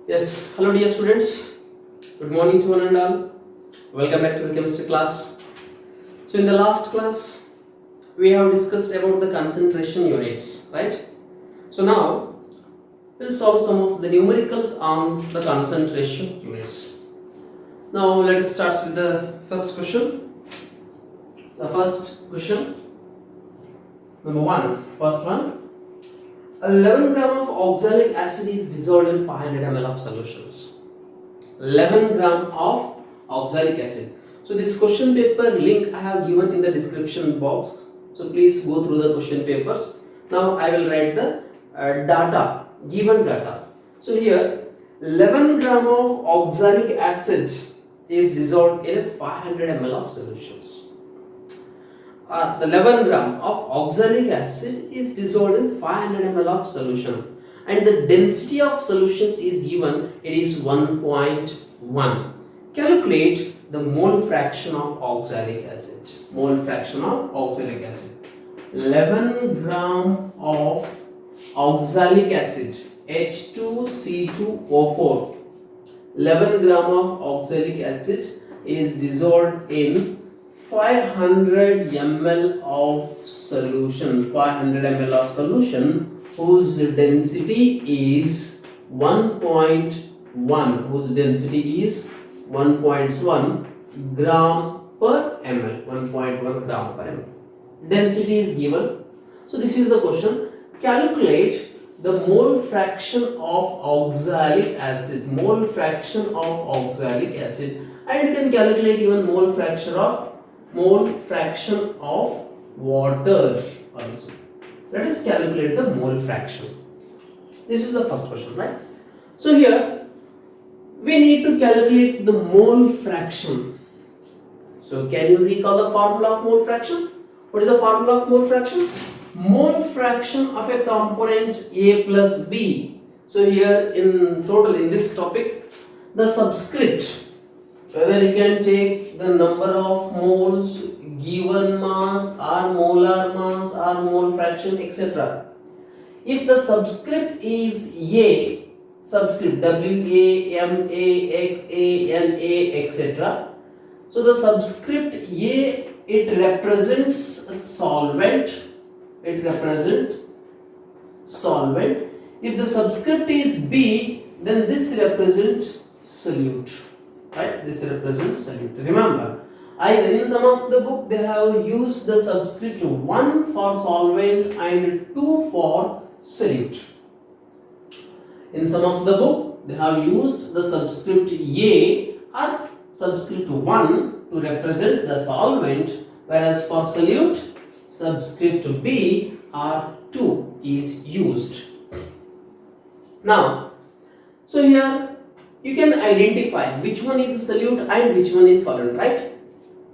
Yes, hello dear students. Good morning to one and all. Welcome back to the chemistry class. So in the last class, we have discussed about the concentration units, right? So now we'll solve some of the numericals on the concentration units. Now let us start with the first question. The first question, number one, first one. 11 gram of oxalic acid is dissolved in 500 ml of solutions. 11 gram of oxalic acid. So this question paper link I have given in the description box. So please go through the question papers. Now I will write the data, given data. So here 11 gram of oxalic acid is dissolved in a 500 ml of solutions. The 11 gram of oxalic acid is dissolved in 500 ml of solution and the density of solutions is given, it is 1.1. Calculate the mole fraction of oxalic acid. Mole fraction of oxalic acid. 11 gram of oxalic acid H2C2O4. 11 gram of oxalic acid is dissolved in 500 ml of solution, 500 ml of solution whose density is 1.1, whose density is 1.1 gram per ml, 1.1 gram per ml. Density is given. So this is the question. Calculate the mole fraction of oxalic acid, mole fraction of oxalic acid, and you can calculate even mole fraction of water also. Let us calculate the mole fraction. This is the first question, right? So here we need to calculate the mole fraction. So can you recall the formula of mole fraction? What is the formula of mole fraction? Mole fraction of a component A plus B. So here in total in this topic, the subscript, whether you can take the number of moles, given mass or molar mass or mole fraction, etc. If the subscript is A, subscript W A M A X A N A, etc. So the subscript A, it represents a solvent. It represents solvent. If the subscript is B, then this represents solute. Right, this represents solute. Remember, in some of the book they have used the subscript 1 for solvent and 2 for solute. In some of the book they have used the subscript A as subscript 1 to represent the solvent, whereas for solute subscript B or 2 is used. Now, so here you can identify which one is solute and which one is solvent, right?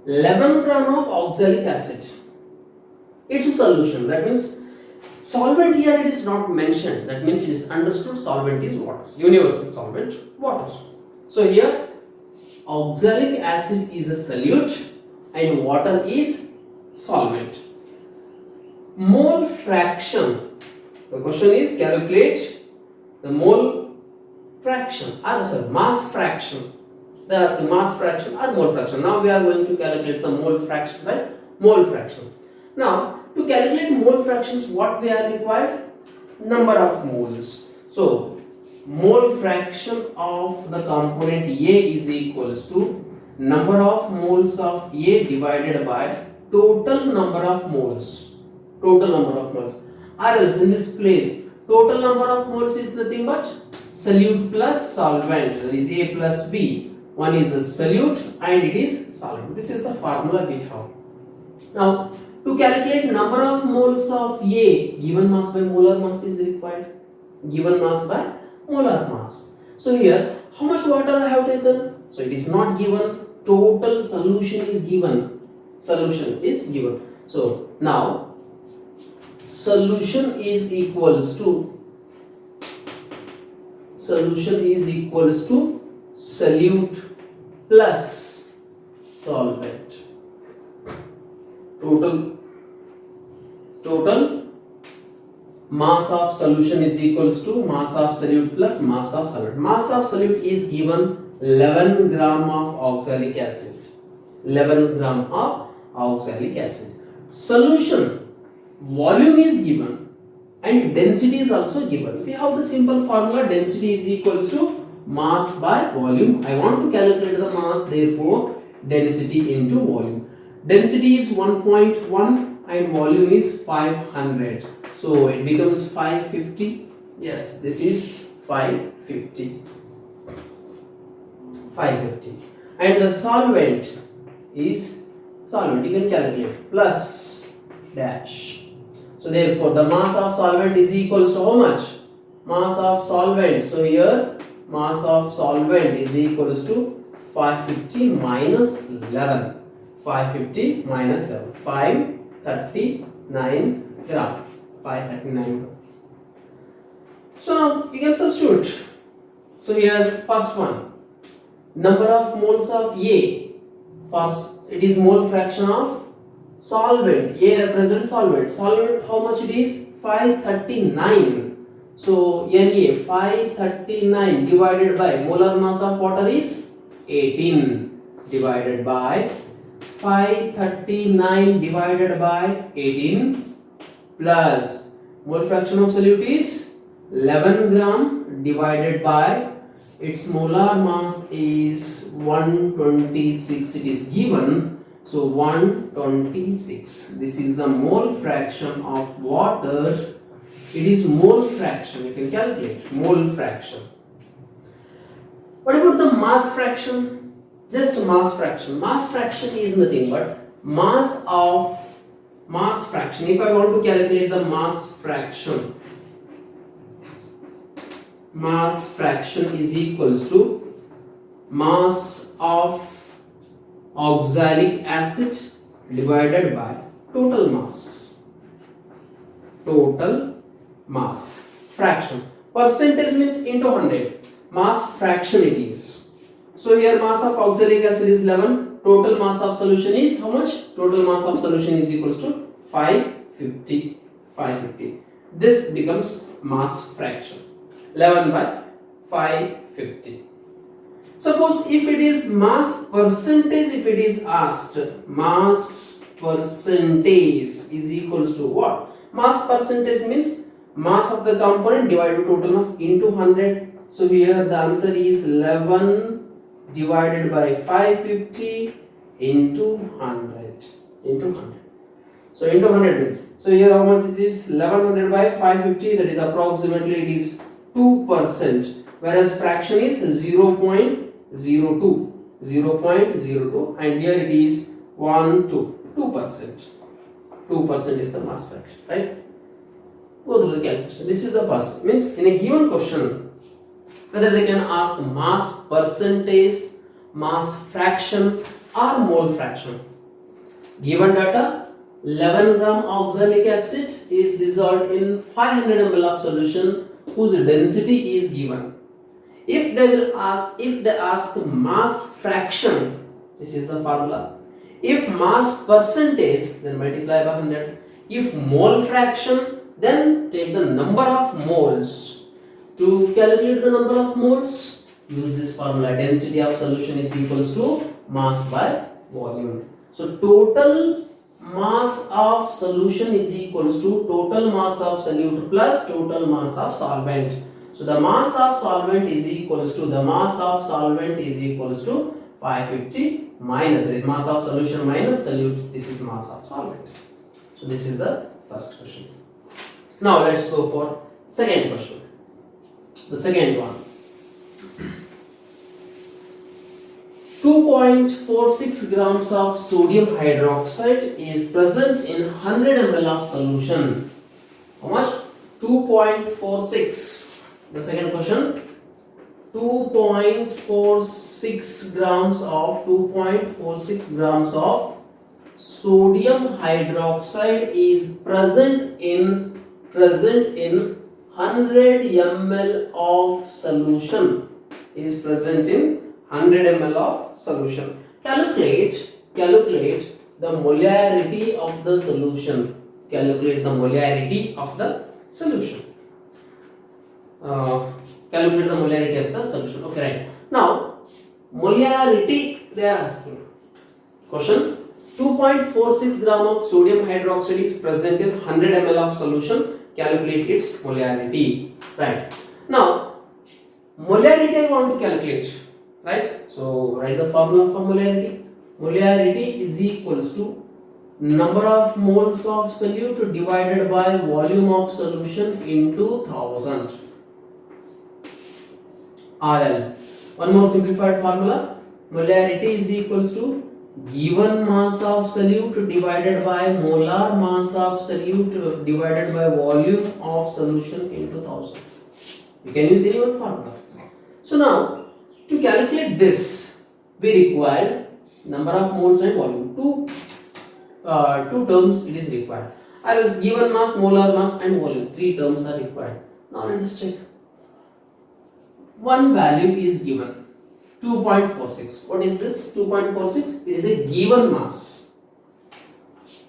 11 gram of oxalic acid, it's a solution. That means solvent here it is not mentioned. That means it is understood solvent is water, universal solvent, water. So here oxalic acid is a solute and water is solvent. Mole fraction, the question is calculate the mole fraction, mass fraction. They are asking mass fraction or mole fraction. Now we are going to calculate the mole fraction, right? Mole fraction. Now to calculate mole fractions, what we are required? Number of moles. So mole fraction of the component A is equals to number of moles of A divided by total number of moles. Total number of moles. Or else in this place, total number of moles is nothing but solute plus solvent, that is A plus B. One is a solute and it is solvent. This is the formula we have. Now, to calculate number of moles of A, given mass by molar mass is required. Given mass by molar mass. So here, how much water I have taken? So it is not given. Total solution is given. Solution is given. So now, solution is equals to solute plus solvent. Total mass of solution is equals to mass of solute plus mass of solvent. Mass of solute is given 11 gram of oxalic acid. 11 gram of oxalic acid. Solution volume is given and density is also given. We have the simple formula, density is equals to mass by volume. I want to calculate the mass, therefore density into volume. Density is 1.1 and volume is 500. So it becomes 550. Yes, this is 550. 550. And the solvent is solvent. You can calculate plus dash. So therefore the mass of solvent is equals to how much? Mass of solvent. So here mass of solvent is equals to 550 minus 11. 550 minus 11. 539 gram. 539 gram. So now you can substitute. So here first one, number of moles of A, first it is mole fraction of solvent. A represents solvent. Solvent, how much it is? 539. So Na 539 divided by molar mass of water is 18 divided by 539 divided by 18 plus mole fraction of solute is 11 gram divided by its molar mass is 126. It is given. So 126. This is the mole fraction of water. It is mole fraction. You can calculate mole fraction. What about the mass fraction? Just mass fraction. Mass fraction is nothing but mass of mass fraction. If I want to calculate the mass fraction is equals to mass of oxalic acid divided by total mass. Total mass. Fraction. Percentage means into 100. Mass fraction it is. So here mass of oxalic acid is 11. Total mass of solution is how much? Total mass of solution is equals to 550. 550. This becomes mass fraction. 11 by 550. Suppose if it is mass percentage, if it is asked, mass percentage is equals to what? Mass percentage means mass of the component divided by total mass into 100. So here the answer is 11 divided by 550 into 100. Into 100. So into 100 means, so here how much it is? 1100 by 550, that is approximately it is 2%, whereas fraction is 0.02. 0.02 and here it is 2%. 2% is the mass fraction, right? Go through the calculation. This is the first. Means in a given question, whether they can ask mass percentage, mass fraction or mole fraction. Given data, 11 gram oxalic acid is dissolved in 500 ml of solution whose density is given. If they ask mass fraction, this is the formula. If mass percentage, then multiply by 100. If mole fraction, then take the number of moles. To calculate the number of moles, use this formula. Density of solution is equals to mass by volume. So total mass of solution is equals to total mass of solute plus total mass of solvent. So the mass of solvent is equals to 550 minus, there is mass of solution minus solute, this is mass of solvent. So this is the first question. Now let's go for second question. The second one. 2.46 grams of sodium hydroxide is present in 100 ml of solution. How much? 2.46. The second question. 2.46 grams of sodium hydroxide is present in 100 ml of solution. Is present in 100 ml of solution. Calculate the molarity of the solution. Calculate the molarity of the solution. Calculate the molarity of the solution. Okay, right. Now, molarity they are asking. Question: 2.46 gram of sodium hydroxide is present in 100 ml of solution. Calculate its molarity. Right. Now, molarity I want to calculate. Right. So, write the formula for molarity. Molarity is equals to number of moles of solute divided by volume of solution into 1000. Or else, one more simplified formula. Molarity is equals to given mass of solute divided by molar mass of solute divided by volume of solution into 1000. You can use any one formula. So now, to calculate this, we require number of moles and volume. Two terms it is required. Or else given mass, molar mass and volume. Three terms are required. Now let us check. One value is given. 2.46. What is this? 2.46. It is a given mass.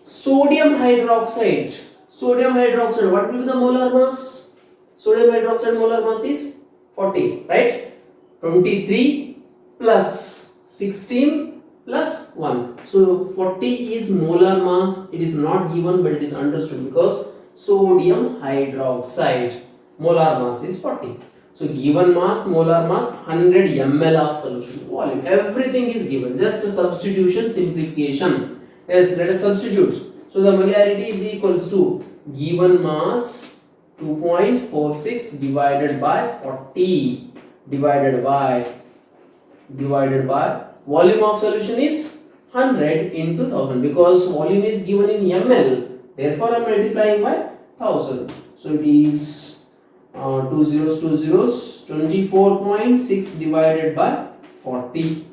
Sodium hydroxide. Sodium hydroxide. What will be the molar mass? Sodium hydroxide molar mass is 40. Right? 23 plus 16 plus 1. So 40 is molar mass. It is not given but it is understood because sodium hydroxide molar mass is 40. So given mass, molar mass, 100 ml of solution volume. Everything is given. Just a substitution, simplification. Yes, let us substitute. So the molarity is equals to given mass 2.46 divided by 40 divided by volume of solution is 100 into 1000 because volume is given in ml. Therefore, I am multiplying by 1000. So it is 2 zeros, 24.6 divided by 40.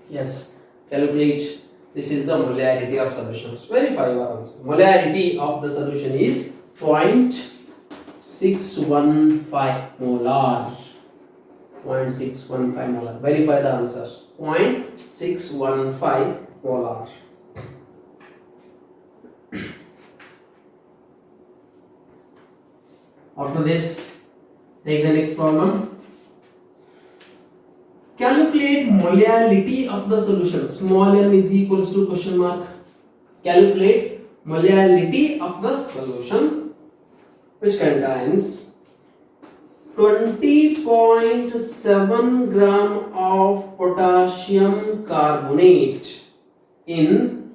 Yes, calculate. This is the molarity of solutions. Verify your answer. Molarity of the solution is 0.615 molar. 0.615 molar. Verify the answer. 0.615 molar. After this, take the next problem. Calculate molality of the solution. Small m is equals to question mark. Calculate molality of the solution which contains 20.7 gram of potassium carbonate in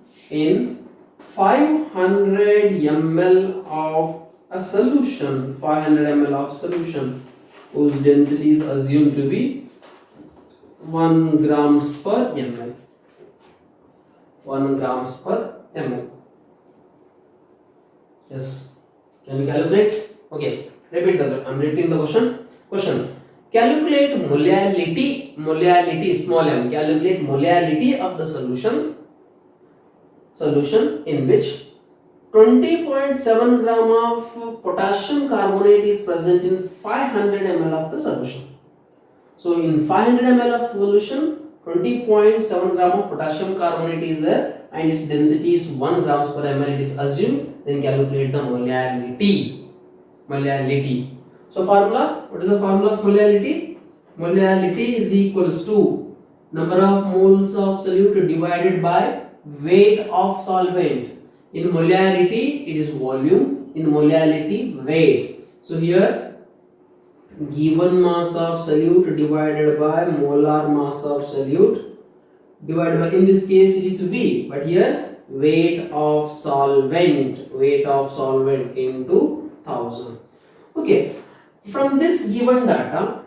500 ml of a solution, 500 ml of solution whose density is assumed to be 1 grams per ml. 1 grams per ml. Yes. Can you calculate? Okay. Repeat the. I am repeating the question. Question. Calculate molality. Molality small m. Calculate molality of the solution. Solution in which 20.7 gram of potassium carbonate is present in 500 ml of the solution. So in 500 ml of solution, 20.7 gram of potassium carbonate is there and its density is 1 grams per ml. It is assumed. Then calculate the molality. Molality. So formula. What is the formula of molality? Molality is equals to number of moles of solute divided by weight of solvent. In molarity, it is volume. In molality, weight. So here, given mass of solute divided by molar mass of solute divided by, in this case, it is V. But here, weight of solvent. Weight of solvent into 1000. Okay. From this given data,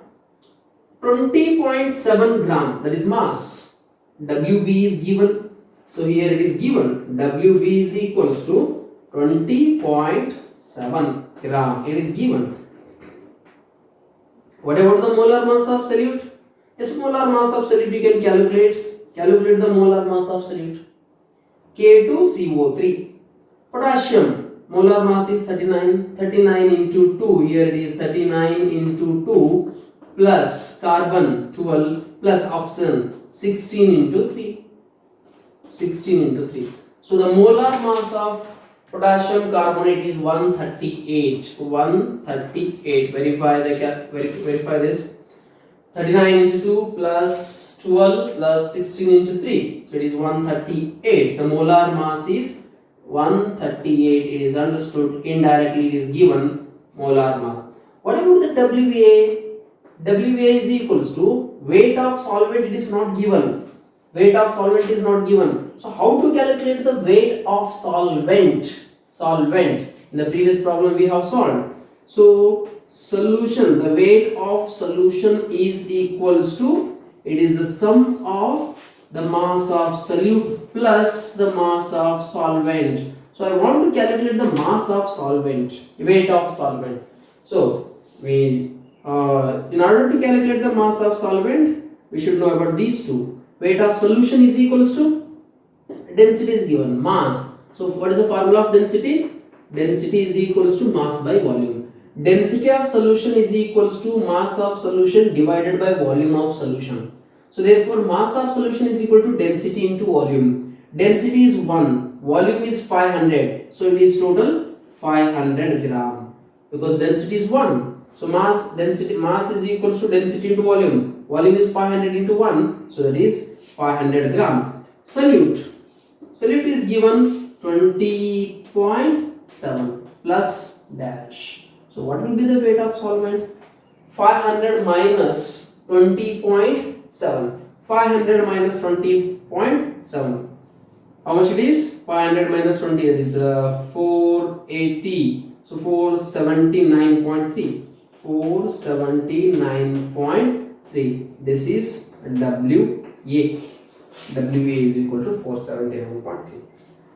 20.7 gram, that is mass. WB is given. So here it is given WB is equals to 20.7 gram. It is given. What about the molar mass of solute? Yes, molar mass of solute you can calculate. Calculate the molar mass of solute. K2CO3. Potassium. Molar mass is 39. 39 into 2. Here it is 39 into 2 plus carbon 12 plus oxygen 16 into 3. 16 into 3. So the molar mass of Potassium carbonate is 138. 138. Verify this. 39 into 2 plus 12 plus 16 into 3. So it is 138. The molar mass is 138. It is understood. Indirectly it is given molar mass. What about the WA? WA is equals to weight of solvent. It is not given. Weight of solvent is not given. So how to calculate the weight of solvent? In the previous problem we have solved. So solution, the weight of solution is equals to, it is the sum of the mass of solute plus the mass of solvent. So I want to calculate the mass of solvent, weight of solvent. So we in order to calculate the mass of solvent, we should know about these two. Weight of solution is equals to, density is given, mass. So what is the formula of density? Density is equals to mass by volume. Density of solution is equals to mass of solution divided by volume of solution. So therefore mass of solution is equal to density into volume. Density is 1, volume is 500. So it is total 500 gram because density is 1. So mass is equals to density into volume. Volume is 500 into 1. So that is 500 gram. Solute is given 20.7 plus dash. So what will be the weight of solvent? 500 minus 20.7. 500 minus 20.7. How much it is? 500 minus 20 is 480. So 479.3. 479.3. This is WA. WA is equal to 479.3.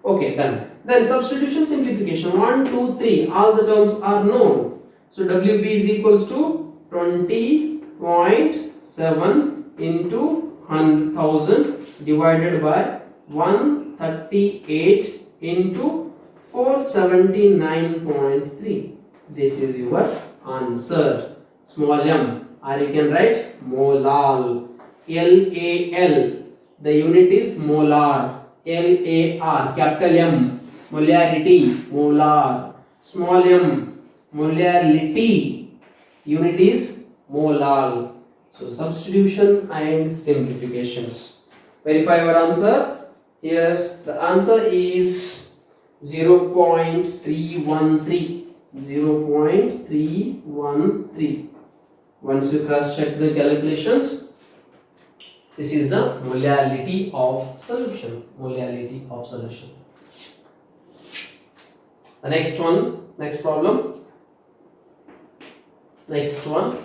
Okay, done. Then substitution simplification. 1, 2, 3. All the terms are known. So WB is equals to 20.7 into 100,000 divided by 138 into 479.3. This is your answer. Small m, or you can write molal. LAL. The unit is molar. LAR, capital M, molarity, molar. Small m, molality. Unit is molal. So substitution and simplifications. Verify your answer. Here the answer is 0.313. 0.313. Once you cross check the calculations, this is the molality of solution. Molality of solution. The next problem. Next one.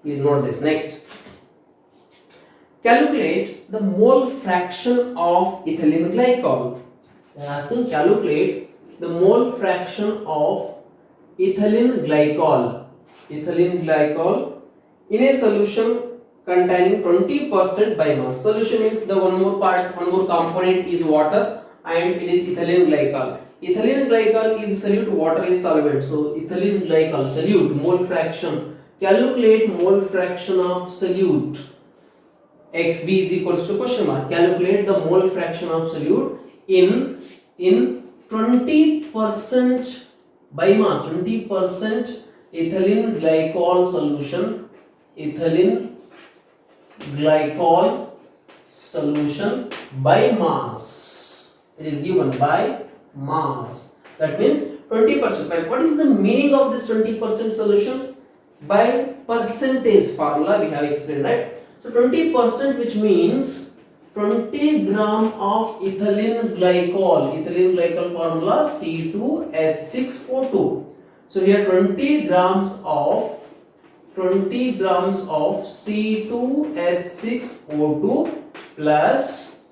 Please note this. Next. Calculate the mole fraction of ethylene glycol. They are asking calculate the mole fraction of ethylene glycol. Ethylene glycol in a solution containing 20% by mass. Solution means the one more component is water and it is ethylene glycol. Ethylene glycol is solute, water is solvent. So ethylene glycol solute mole fraction. Calculate mole fraction of solute. XB is equals to question mark. Calculate the mole fraction of solute in 20% by mass. 20% ethylene glycol solution. Ethylene glycol solution by mass. It is given by mass. That means 20%. What is the meaning of this 20% solutions? By percentage formula we have explained, right? So 20%, which means 20 gram of ethylene glycol. Ethylene glycol formula C2H6O2. So here 20 grams of C2H6O2 plus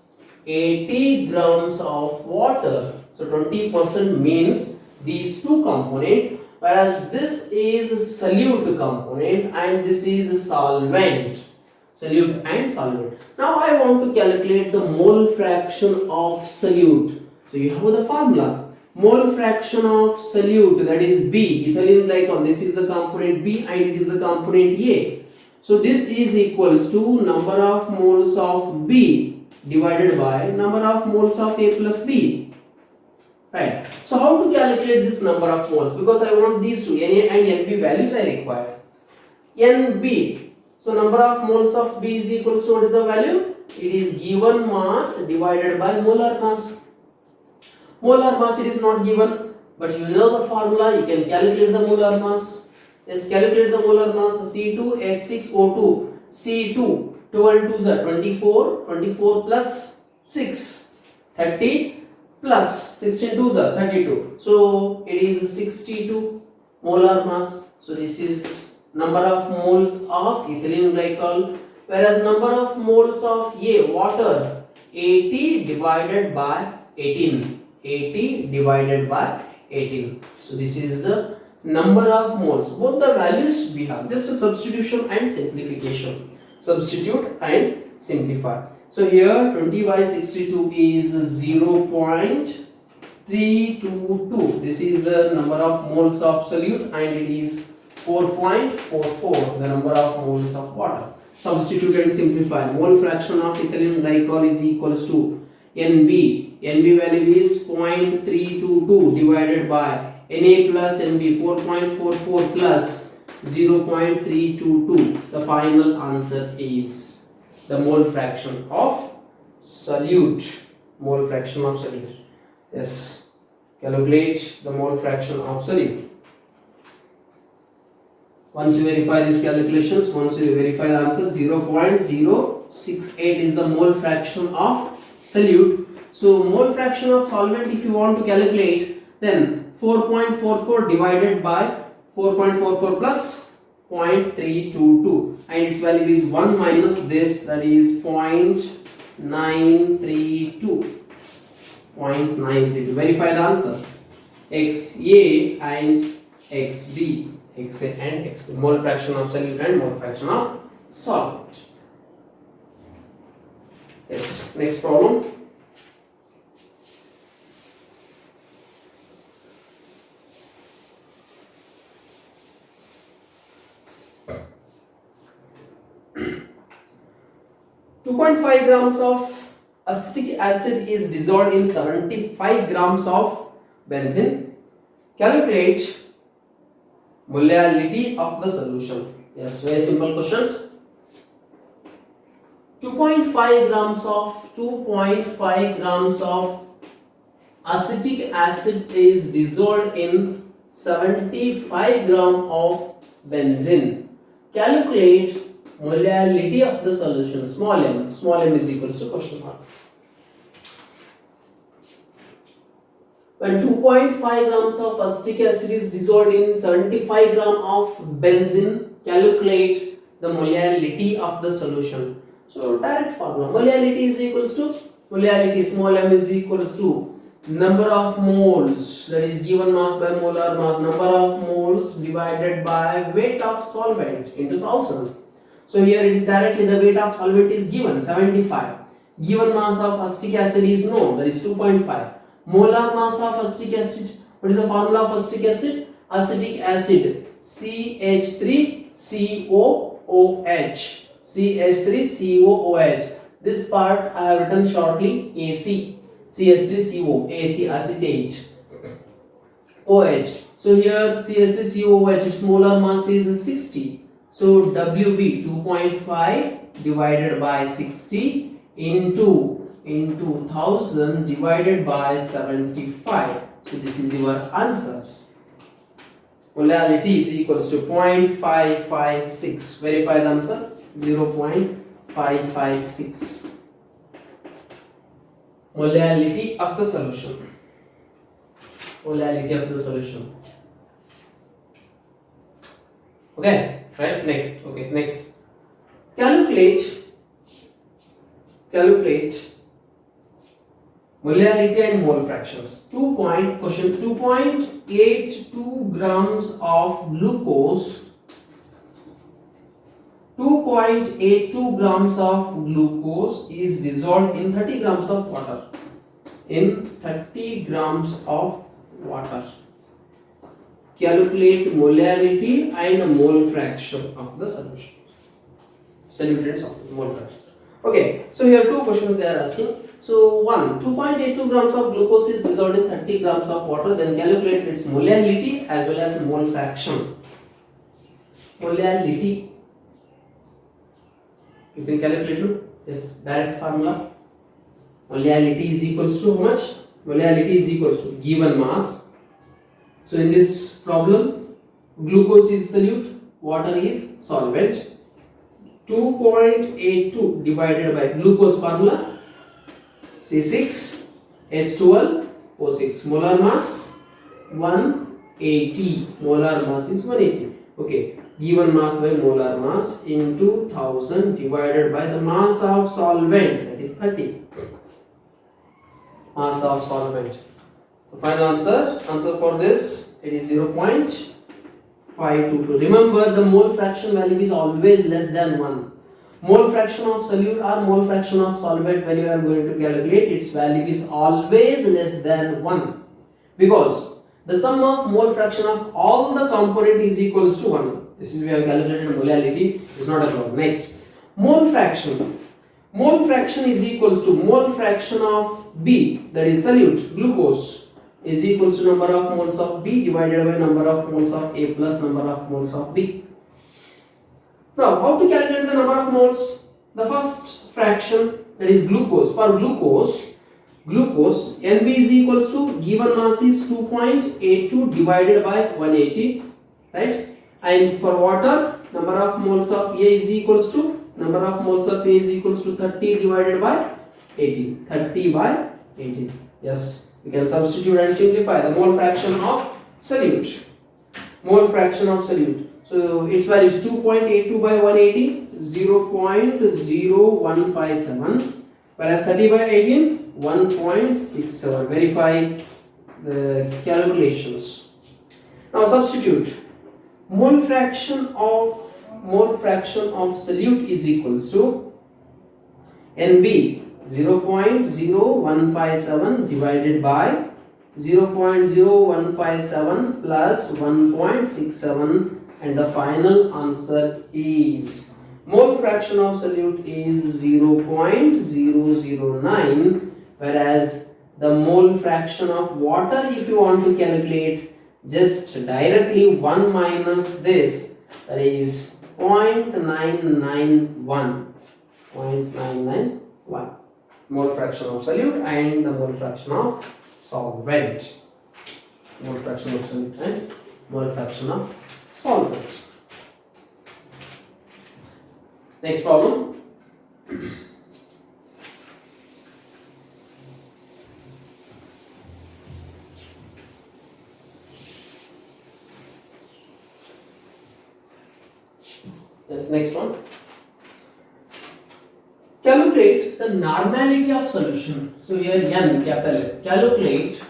80 grams of water. So 20% means these two components, whereas this is solute component and this is solvent. Solute and solvent. Now I want to calculate the mole fraction of solute. So you have the formula. Mole fraction of solute, that is B, ethylene glycol. This is the component B and it is the component A. So this is equals to number of moles of B divided by number of moles of A plus B. right? So how to calculate this number of moles? Because I want these two, Na and Nb values I require. Nb, so number of moles of B is equals to what is the value? It is given mass divided by molar mass. Molar mass it is not given, but you know the formula, you can calculate the molar mass. Let's calculate the molar mass. C2H6O2, C2, 12 2s are 24, 24 plus 6, 30 plus 16 2s are 32. So it is 62 molar mass. So this is number of moles of ethylene glycol, whereas number of moles of water 80 divided by 18. 80 divided by 18. So this is the number of moles. Both the values we have, just a substitution and simplification. Substitute and simplify. So here 20 by 62 is 0.322. This is the number of moles of solute, and it is 4.44 the number of moles of water. Substitute and simplify. Mole fraction of ethylene glycol is equals to Nb. Nb value is 0.322 divided by Na plus Nb 4.44 plus 0.322. The final answer is the mole fraction of solute. Mole fraction of solute. Yes. Calculate the mole fraction of solute. Once you verify these calculations, once you verify the answer, 0.068 is the mole fraction of solute. So mole fraction of solvent, if you want to calculate, then 4.44 divided by 4.44 plus 0.322, and its value is 1 minus this, that is 0.932. 0.932. Verify the answer. XA and XB. XA and XB. Mole fraction of solute and mole fraction of solvent. Yes. Next problem. .5 grams of acetic acid is dissolved in 75 grams of benzene. Calculate molality of the solution. Yes, very simple questions. 2.5 grams of acetic acid is dissolved in 75 gram of benzene. Calculate molality of the solution. Small m is equals to question mark. When 2.5 grams of acetic acid is dissolved in 75 gram of benzene, calculate the molality of the solution. So direct formula, molality is equals to, molality small m is equals to number of moles, that is given mass by molar mass, number of moles divided by weight of solvent into 1000. So here it is directly the weight of solvent is given 75. Given mass of acetic acid is known, that is 2.5. Molar mass of acetic acid. What is the formula of acetic acid? Acetic acid CH3COOH. CH3COOH. This part I have written shortly AC. CH3CO, AC, acetate, OH. So here CH3COOH, its molar mass is 60. So WB 2.5 divided by 60 into 1000 divided by 75. So this is your answer. Molality is equals to 0.556. Verify the answer. 0.556. Molality of the solution. Molality of the solution. Okay. Right, next. Okay, next. Calculate molality and mole fractions. Question 2.82 grams of glucose. 2.82 grams of glucose is dissolved in 30 grams of water. In 30 grams of water. Calculate molality and mole fraction of the solution. Solute and mole fraction. Okay, so here two questions they are asking. So 2.82 grams of glucose is dissolved in 30 grams of water. Then calculate its molality as well as mole fraction. Molality. You can calculate, no? Yes, direct formula. Molality is equals to how much? Molality is equals to given mass. So in this problem, glucose is solute, water is solvent. 2.82 divided by glucose formula C6H12O6. Molar mass 180. Molar mass is 180. Okay. Given mass by molar mass into 1000 divided by the mass of solvent, that is 30. Mass of solvent. The final answer for this, it is 0.522. Remember, the mole fraction value is always less than 1. Mole fraction of solute or mole fraction of solvent, when you are going to calculate, its value is always less than 1, because the sum of mole fraction of all the component is equals to 1. This is we have calculated molality. It's not a problem. Next, mole fraction. Mole fraction is equals to mole fraction of B, that is solute, glucose, is equals to number of moles of B divided by number of moles of A plus number of moles of B. Now, how to calculate the number of moles? The first fraction, that is glucose. For glucose, NB is equals to given mass is 2.82 divided by 180, right? And for water, number of moles of A is equals to 30 divided by 18. 30 by 18. Yes, we can substitute and simplify the mole fraction of solute. Mole fraction of solute. So its value is 2.82 by 180, 0.0157, whereas 30 by 18, 1.67. Verify the calculations. Now substitute. Mole fraction of solute is equals to NB 0.0157 divided by 0.0157 plus 1.67, and the final answer is mole fraction of solute is 0.009, whereas the mole fraction of water, if you want to calculate, just directly 1 minus this, that is 0.991. 0.991. Mole fraction of solute and the mole fraction of solvent. Mole fraction of solute and mole fraction of solvent. Next problem. Yes, next one. Calculate the normality of solution. So here N, capital N. Calculate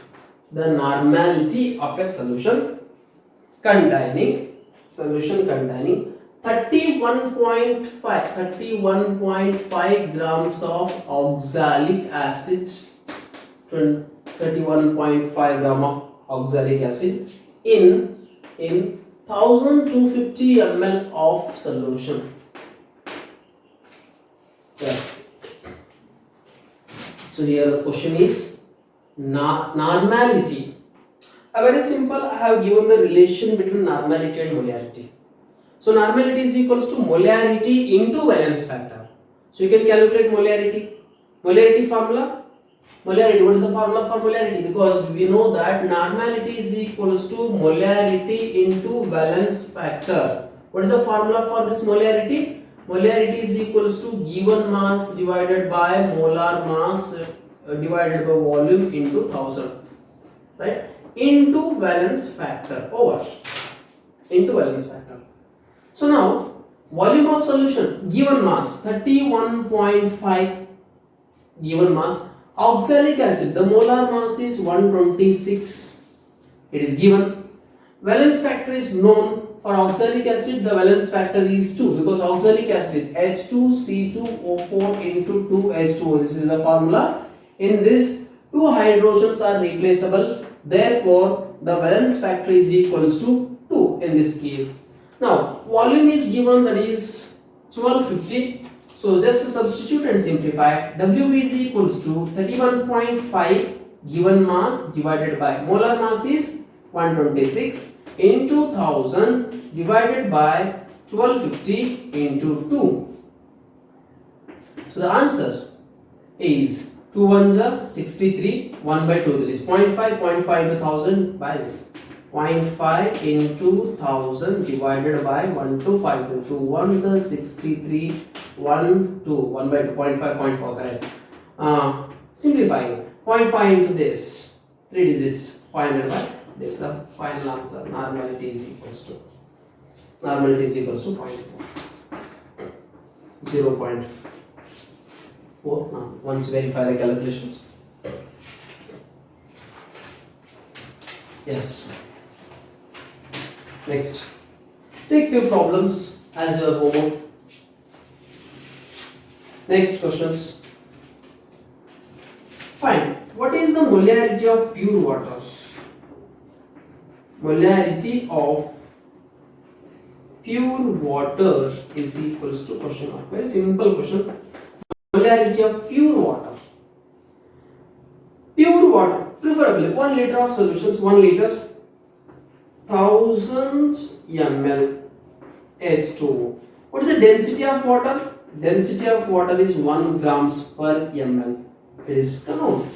the normality of a solution containing 31.5 grams of oxalic acid, 31.5 gram of oxalic acid in 1250 ml of solution. Yes. So here the question is normality. A very simple, I have given the relation between normality and molarity. So normality is equals to molarity into valence factor. So you can calculate molarity. Molarity formula. Molarity, what is the formula for molarity? Because we know that normality is equals to molarity into valence factor. What is the formula for this molarity? Molarity is equals to given mass divided by molar mass divided by volume into 1000, right? Into valence factor over into valence factor. So now volume of solution, given mass 31.5, given mass. Oxalic acid, the molar mass is 126, it is given. Valence factor is known. For oxalic acid, the valence factor is 2, because oxalic acid H2C2O4 into 2H2O. This is the formula. In this, 2 hydrogens are replaceable. Therefore, the valence factor is equals to 2 in this case. Now, volume is given, that is 1250. So just substitute and simplify. Wb is equals to 31.5 given mass divided by molar mass is 126 into 1000 divided by 1250 into 2. So the answer is 2 ones are 63, 1 by 2, that is 0.5, 0.5 into 1000 by this. 0.5 into 1000 divided by 1 to 5. So 2 ones are 63, 1 to 1 by 2, 0.5, 0.4, correct. Simplifying 0.5 into this, 3 digits, 500 by this, the final answer. Normality is equals to 0.4. 0.4. Now, once verify the calculations. Yes. Next, take few problems as your homework. Next questions. Find what is the molarity of pure water. Molarity of pure water is equals to question mark. Very simple question. Molarity of pure water. Pure water, preferably 1 liter of solutions, 1 liter, 1000 ml H2O. What is the density of water? Density of water is 1 grams per ml. It is known.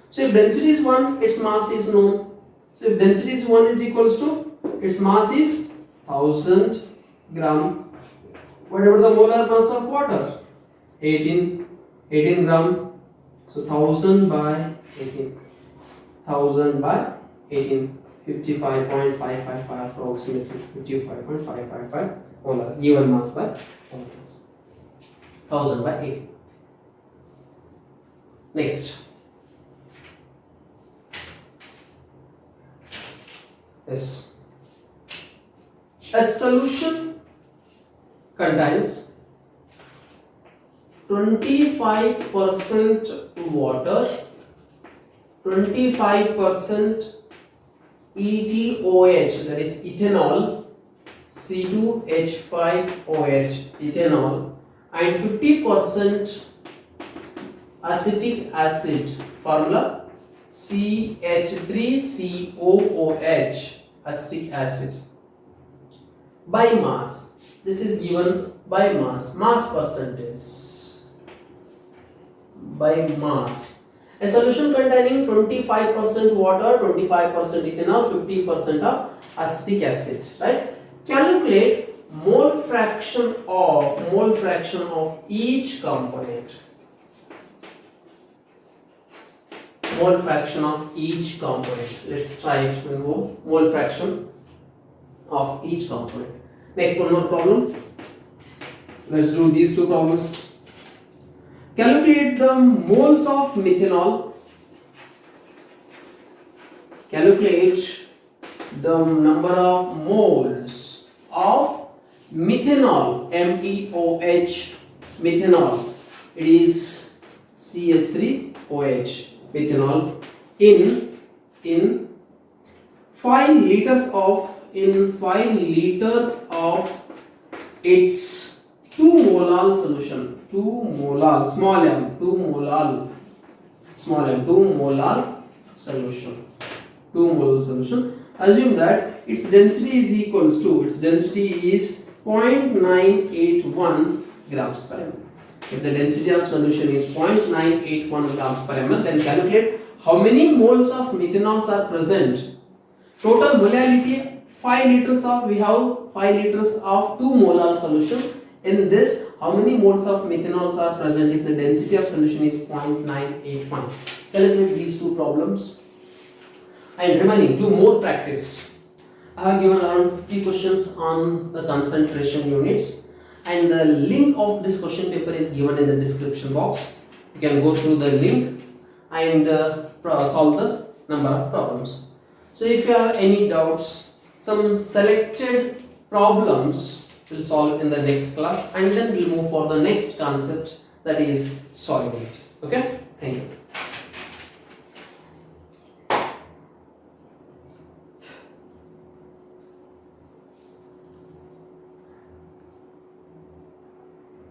So if density is 1, its mass is known. So if density is 1 is equals to, its mass is 1000 gram. Whatever the molar mass of water, 18 gram. So 1000 by 18. 1000 by 18. 55.555 approximately. 55.555 molar given mass by molar mass. 1000 by 18. Next. Yes. A solution contains 25% water, 25% ETOH, that is ethanol, C2H5OH, ethanol, and 50% acetic acid, formula CH3COOH, acetic acid. By mass, this is given by mass percentage. By mass, a solution containing 25% water, 25% ethanol, 50% of acetic acid, right? Calculate mole fraction of each component. Mole fraction of each component. Let's try it. Mole fraction of each component. Next, one more problem. Let's do these two problems. Calculate the moles of methanol. Calculate the number of moles of methanol, MEOH, methanol. It is CH3OH, methanol, in 5 liters of its 2 molar solution. 2 molar solution. Assume that its density is equals to, 0.981 grams per ml. If the density of solution is 0.981 grams per ml, then calculate how many moles of methanol are present. Total molarity 5 liters of, we have 5 liters of 2 molar solution. In this, how many moles of methanol are present if the density of solution is 0.981? Calculate these two problems. And remaining, do more practice. I have given around 50 questions on the concentration units, and the link of this question paper is given in the description box. You can go through the link and solve the number of problems. So if you have any doubts, some selected problems we'll solve in the next class, and then we'll move for the next concept, that is solubility. Okay, thank you.